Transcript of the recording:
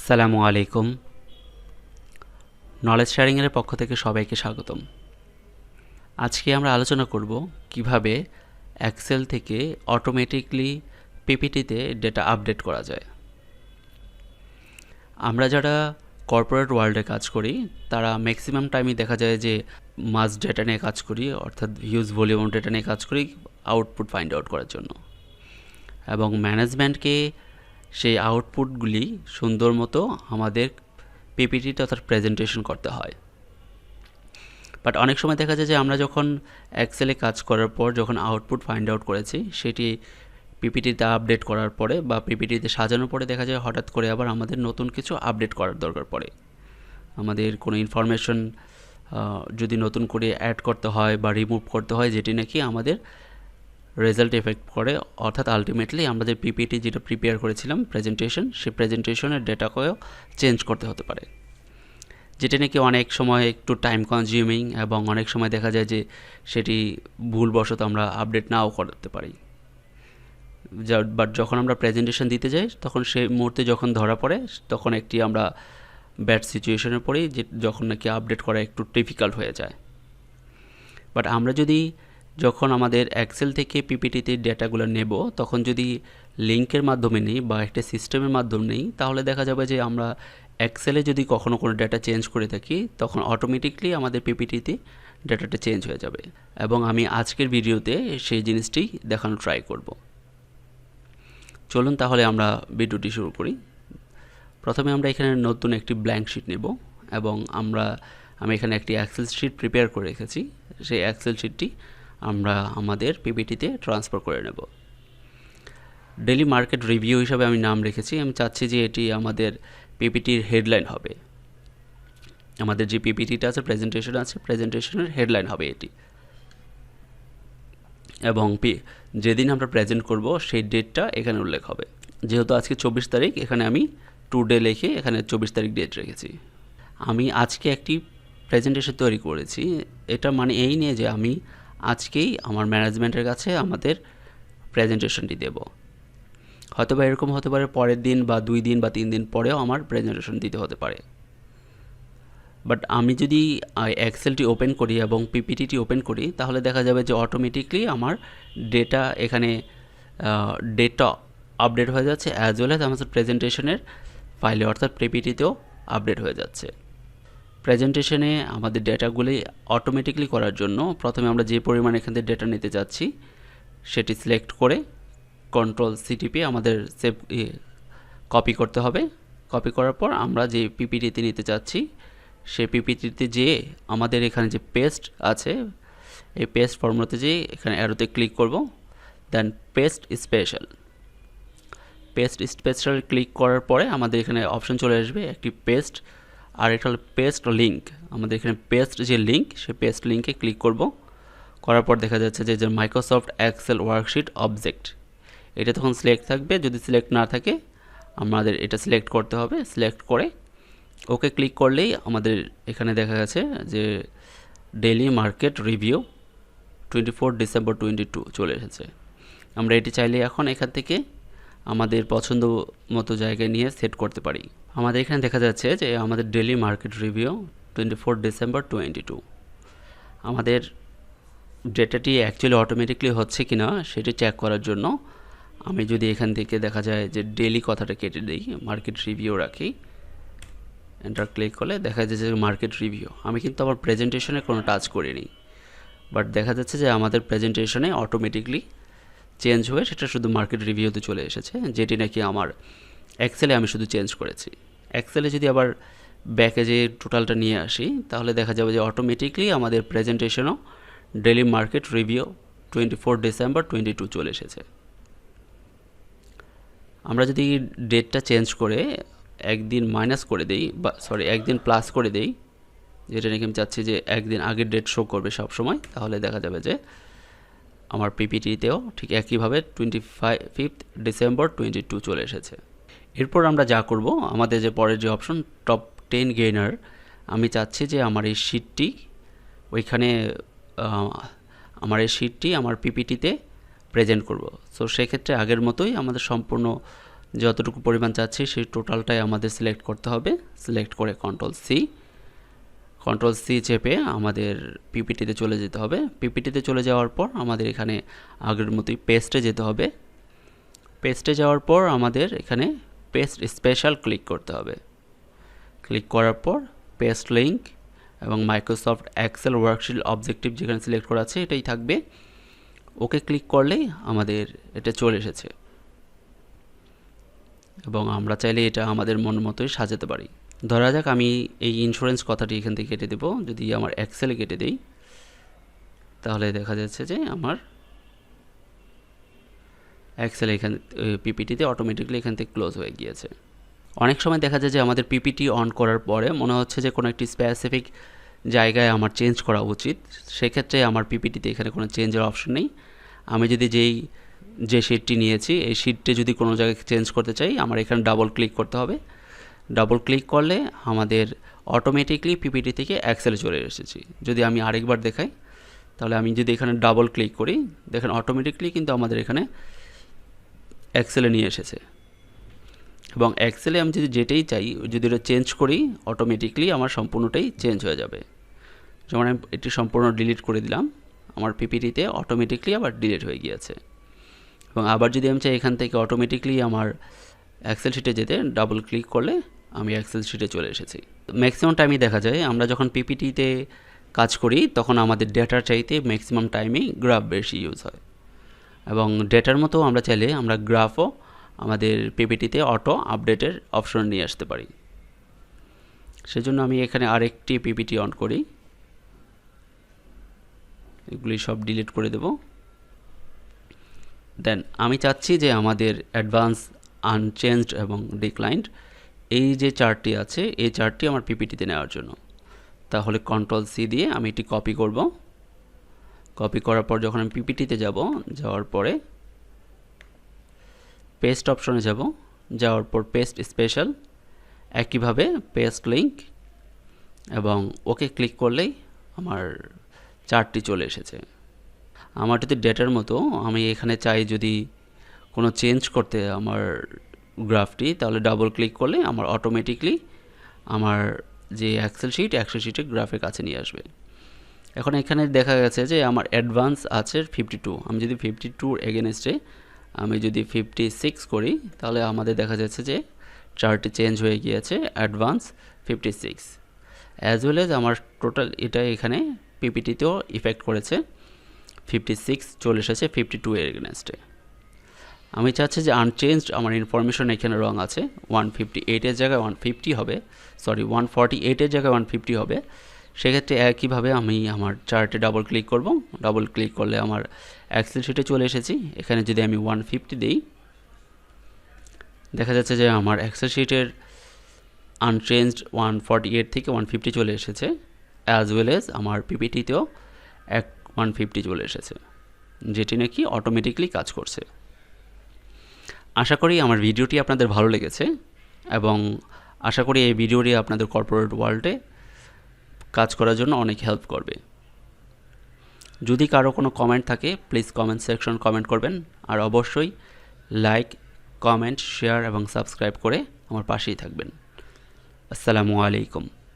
আসসালামু আলাইকুম। নলেজ শেয়ারিংয়ের পক্ষ থেকে সবাইকে স্বাগতম। আজকে আমরা আলোচনা করব কিভাবে এক্সেল থেকে অটোমেটিকলি পিপিটিতে ডেটা আপডেট করা যায়। আমরা যারা কর্পোরেট ওয়ার্ল্ডে কাজ করি তারা ম্যাক্সিমাম টাইমই দেখা যায় যে মাস ডেটা নিয়ে কাজ করি, অর্থাৎ হিউজ ভলিউম ডেটা নিয়ে কাজ করি আউটপুট ফাইন্ড আউট করার জন্য, এবং ম্যানেজমেন্টকে সেই আউটপুটগুলি সুন্দর মতো আমাদের পিপিটিতে অর্থাৎ প্রেজেন্টেশন করতে হয়। বাট অনেক সময় দেখা যায় যে আমরা যখন এক্সেলে কাজ করার পর যখন আউটপুট ফাইন্ড আউট করেছি সেটি পিপিটিতে আপডেট করার পরে বা পিপিটিতে সাজানোর পরে দেখা যায় হঠাৎ করে আবার আমাদের নতুন কিছু আপডেট করার দরকার পড়ে। আমাদের কোনো ইনফরমেশন যদি নতুন করে অ্যাড করতে হয় বা রিমুভ করতে হয়, যেটি নাকি আমাদের রেজাল্ট এফেক্ট করে, অর্থাৎ আলটিমেটলি আমাদের পিপিটি যেটা প্রিপেয়ার করেছিলাম প্রেজেন্টেশন, সেই প্রেজেন্টেশনের ডেটাকেও চেঞ্জ করতে হতে পারে, যেটা নাকি অনেক সময় একটু টাইম কনজিউমিং এবং অনেক সময় দেখা যায় যে সেটি ভুলবশত আমরা আপডেট নাও করতে পারি। বাট যখন আমরা প্রেজেন্টেশন দিতে যাই তখন সেই মুহূর্তে যখন ধরা পড়ে তখন একটি আমরা ব্যাড সিচুয়েশনে পড়ি, যে যখন নাকি আপডেট করা একটু ডিফিকাল্ট হয়ে যায়। বাট আমরা যদি যখন আমাদের এক্সেল থেকে পিপিটিতে ডেটাগুলো নেব তখন যদি লিঙ্কের মাধ্যমে নিই বা একটা সিস্টেমের মাধ্যমে নিই, তাহলে দেখা যাবে যে আমরা এক্সেলে যদি কখনো কোনো ডেটা চেঞ্জ করে থাকি তখন অটোমেটিকলি আমাদের পিপিটিতে ডেটাটা চেঞ্জ হয়ে যাবে, এবং আমি আজকের ভিডিওতে সেই জিনিসটি দেখানোর ট্রাই করব। চলুন তাহলে আমরা ভিডিওটি শুরু করি। প্রথমে আমরা এখানে নতুন একটি ব্ল্যাঙ্ক শিট নেব এবং আমি এখানে একটি এক্সেল শিট প্রিপেয়ার করে রেখেছি। সেই এক্সেল শিটটি আমরা আমাদের পিপিটিতে ট্রান্সফার করে নেব। ডেইলি মার্কেট রিভিউ হিসাবে আমি নাম রেখেছি। আমি চাচ্ছি যে এটি আমাদের পিপিটির হেডলাইন হবে। আমাদের যে পিপিটিটা আছে, প্রেজেন্টেশন আছে, প্রেজেন্টেশনের হেডলাইন হবে এটি, এবং যেদিন আমরা প্রেজেন্ট করব সেই ডেটটা এখানে উল্লেখ হবে। যেহেতু আজকে 24 তারিখ, এখানে আমি টুডে লিখে এখানে 24 তারিখ ডেট রেখেছি। আমি আজকে একটি প্রেজেন্টেশন তৈরি করেছি, এটা মানে এই নিয়ে যে আমি আজকেই আমার ম্যানেজমেন্টের কাছে আমাদের প্রেজেন্টেশনটি দেব। হয়তো বা এরকম হতে পারে পরের দিন বা 2 দিন বা 3 দিন পরেও আমার প্রেজেন্টেশন দিতে হতে পারে। বাট আমি যদি এক্সেলটি ওপেন করি এবং পিপিটিটি ওপেন করি তাহলে দেখা যাবে যে অটোমেটিকলি আমার ডেটা এখানে ডেটা আপডেট হয়ে যাচ্ছে, অ্যাজ ওয়েল অ্যাজ আমাদের প্রেজেন্টেশনের ফাইলে অর্থাৎ পিপিটিতেও আপডেট হয়ে যাচ্ছে। প্রেজেন্টেশনে আমাদের ডেটাগুলি অটোমেটিকলি করার জন্য প্রথমে আমরা যে পরিমাণ এখান থেকে ডেটা নিতে যাচ্ছি সেটি সিলেক্ট করে কন্ট্রোল-C টিপে আমাদের সেভ কপি করতে হবে। কপি করার পর আমরা যে পিপিটিতে নিতে চাচ্ছি সেই পিপিটিতে যেয়ে আমাদের এখানে যে পেস্ট আছে এই পেস্ট ফর্মুলাতে যেয়ে এখানে অ্যারোতে ক্লিক করব, দেন পেস্ট স্পেশাল ক্লিক করার পরে আমাদের এখানে অপশন চলে আসবে একটি পেস্ট, আর এটা হলো পেস্ট লিঙ্ক। আমাদের এখানে পেস্ট যে লিঙ্ক সেই পেস্ট লিঙ্কে ক্লিক করব। করার পর দেখা যাচ্ছে যে মাইক্রোসফট এক্সেল ওয়ার্কশিট অবজেক্ট, এটা তখন সিলেক্ট থাকবে। যদি সিলেক্ট না থাকে আমাদের এটা সিলেক্ট করতে হবে। সিলেক্ট করে ওকে ক্লিক করলেই আমাদের এখানে দেখা গেছে যে ডেইলি মার্কেট রিভিউ 24 ডিসেম্বর 22 চলে এসেছে। আমরা এটি চাইলে এখন এখান থেকে আমাদের পছন্দ মতো জায়গায় নিয়ে সেট করতে পারি। আমাদের এখানে দেখা যাচ্ছে যে আমাদের ডেইলি মার্কেট রিভিউ 24 ডিসেম্বর 22। আমাদের ডেটাটি অ্যাকচুয়ালি অটোমেটিকলি হচ্ছে কি না সেটি চেক করার জন্য আমি যদি এখান থেকে দেখা যায় যে ডেইলি কথাটা কেটে দিই, মার্কেট রিভিউ রাখি, এন্টার ক্লিক করলে দেখা যাচ্ছে যে মার্কেট রিভিউ। আমি কিন্তু আমার প্রেজেন্টেশনে কোনো টাচ করিনি, বাট দেখা যাচ্ছে যে আমাদের প্রেজেন্টেশনে অটোমেটিকলি চেঞ্জ হয়ে সেটা শুধু মার্কেট রিভিউতে চলে এসেছে, যেটি নাকি আমার এক্সেলে আমি শুধু চেঞ্জ করেছি। এক্সেলে যদি আবার ব্যাকে যে টোটালটা নিয়ে আসি তাহলে দেখা যাবে যে অটোমেটিকলি আমাদের প্রেজেন্টেশনও ডেইলি মার্কেট রিভিউ 24 ডিসেম্বর 22 চলে এসেছে। আমরা যদি ডেটটা চেঞ্জ করে একদিন মাইনাস করে দিই, বা একদিন প্লাস করে দিই, যেটা নাকি আমি চাচ্ছি যে একদিন আগের ডেট শো করবে সব সময়, তাহলে দেখা যাবে যে আমার পিপিটিতেও ঠিক একইভাবে 25 ডিসেম্বর 22 চলে এসেছে। এরপর আমরা যা করব, আমাদের যে পরের যে অপশন টপ 10 গেইনার, আমি চাচ্ছি যে আমার এই শিটটি আমার পিপিটিতে প্রেজেন্ট করব। সো সেক্ষেত্রে আগের মতোই আমাদের সম্পূর্ণ যতটুকু পরিমাণ চাচ্ছি সেই টোটালটাই আমাদের সিলেক্ট করতে হবে। সিলেক্ট করে কন্ট্রোল সি চেপে আমাদের পিপিটিতে চলে যেতে হবে। পিপিটিতে চলে যাওয়ার পর আমাদের এখানে আগের মতোই পেস্টে যেতে হবে। পেস্টে যাওয়ার পর আমাদের এখানে পেস্ট স্পেশাল ক্লিক করতে হবে। ক্লিক করার পর পেস্ট লিঙ্ক এবং মাইক্রোসফট এক্সেল ওয়ার্কশিট অবজেক্টিভ যেখানে সিলেক্ট করা আছে এটাই থাকবে। ওকে ক্লিক করলেই আমাদের এটা চলে এসেছে এবং আমরা চাইলে এটা আমাদের মন মতোই সাজাতে পারি। ধরা যাক আমি এই ইন্স্যুরেন্স কথাটি এখান থেকে কেটে দেব। যদি আমার এক্সেলে কেটে দেই তাহলে দেখা যাচ্ছে যে আমার এক্সেল এখানে পিপিটিতে অটোমেটিকলি এখান থেকে ক্লোজ হয়ে গিয়েছে। অনেক সময় দেখা যায় যে আমাদের পিপিটি অন করার পরে মনে হচ্ছে যে কোনো একটি স্পেসিফিক জায়গায় আমার চেঞ্জ করা উচিত। সেক্ষেত্রে আমার পিপিটিতে এখানে কোনো চেঞ্জের অপশন নেই। আমি যদি যে শিটটি নিয়েছি এই শিটটি যদি কোনো জায়গায় চেঞ্জ করতে চাই আমার এখানে ডাবল ক্লিক করতে হবে। ডাবল ক্লিক করলে আমাদের অটোমেটিকলি পিপিটি থেকে এক্সেলে চলে এসেছি। যদি আমি আরেকবার দেখাই তাহলে আমি যদি এখানে ডাবল ক্লিক করি দেখেন অটোমেটিকলি কিন্তু আমাদের এখানে এক্সেলে নিয়ে এসেছে এবং এক্সেলে আমি যদি যেটাই চাই যদি এটা চেঞ্জ করি অটোমেটিকলি আমার সম্পূর্ণটাই চেঞ্জ হয়ে যাবে। যেমন আমি এটি সম্পূর্ণ ডিলিট করে দিলাম, আমার পিপিটিতে অটোমেটিকলি আবার ডিলিট হয়ে গিয়েছে। এবং আবার যদি আমি চাই এখান থেকে অটোমেটিকলি আমার এক্সেল শিটে যেতে ডাবল ক্লিক করলে আমি এক্সেল শিটে চলে এসেছি। ম্যাক্সিমাম টাইমই দেখা যায় আমরা যখন পিপিটিতে কাজ করি তখন আমাদের ডেটার চাইতে ম্যাক্সিমাম টাইমেই গ্রাফ বেশি ইউজ হয় এবং ডেটার মতো আমরা চাইলে আমরা গ্রাফও আমাদের পিপিটিতে অটো আপডেটের অপশন নিয়ে আসতে পারি। সেজন্য আমি এখানে আরেকটি পিপিটি অন করি, এগুলি সব ডিলিট করে দেব। দেন আমি চাচ্ছি যে আমাদের অ্যাডভান্স, আনচেঞ্জড এবং ডিক্লাইন্ড এই যে চার্টটি আছে এই চার্টটি আমার পিপিটিতে নেওয়ার জন্য। তাহলে কন্ট্রোল সি দিয়ে আমি এটি কপি করব। কপি করার পর যখন আমি পিপিটিতে যাওয়ার পরে পেস্ট অপশনে যাওয়ার পর পেস্ট স্পেশাল, একইভাবে পেস্ট লিঙ্ক এবং ওকে ক্লিক করলেই আমার চার্টটি চলে এসেছে। আমার যদি ডেটার মতো আমি এখানে চাই যদি কোনো চেঞ্জ করতে আমার গ্রাফটি তাহলে ডাবল ক্লিক করলে আমার অটোমেটিকলি আমার যে এক্সেল শিটে গ্রাফের কাছে নিয়ে আসবে। এখন এখানে দেখা গেছে যে আমার অ্যাডভান্স আছে 52, আমি যদি 52 এগেনস্টে আমি যদি 56 করি তাহলে আমাদের দেখা যাচ্ছে যে চার্টটি চেঞ্জ হয়ে গিয়েছে অ্যাডভান্স 56 অ্যাজ ওয়েল এজ আমার টোটাল এটা এখানে পিপিটিতেও ইফেক্ট করেছে 56 চলে এসেছে 52 এর এগেনস্টে। আমি চাচ্ছি যে আনচেঞ্জড আমার ইনফরমেশন এখানে রং আছে 158 এর জায়গায় 150 হবে, 148 এর জায়গায় 150 হবে। সেক্ষেত্রে একইভাবে আমি আমার চার্টে ডাবল ক্লিক করব। ডাবল ক্লিক করলে আমার এক্সেল শিটে চলে এসেছি। এখানে যদি আমি 150 দিই দেখা যাচ্ছে যে আমার এক্সেল শিটের আনচেঞ্জড 148 থেকে 150 চলে এসেছে অ্যাজ ওয়েল এজ আমার পিপিটিতেও 150 চলে এসেছে, যেটি নাকি অটোমেটিকলি কাজ করছে। আশা করি আমার ভিডিওটি আপনাদের ভালো লেগেছে এবং আশা করি এই ভিডিওটি আপনাদের কর্পোরেট ওয়ার্ল্ডে কাজ করার জন্য অনেক হেল্প করবে। যদি কারো কোনো কমেন্ট থাকে প্লিজ কমেন্ট সেকশন কমেন্ট করবেন আর অবশ্যই লাইক, কমেন্ট, শেয়ার এবং সাবস্ক্রাইব করে আমার পাশেই থাকবেন। আসসালামু আলাইকুম।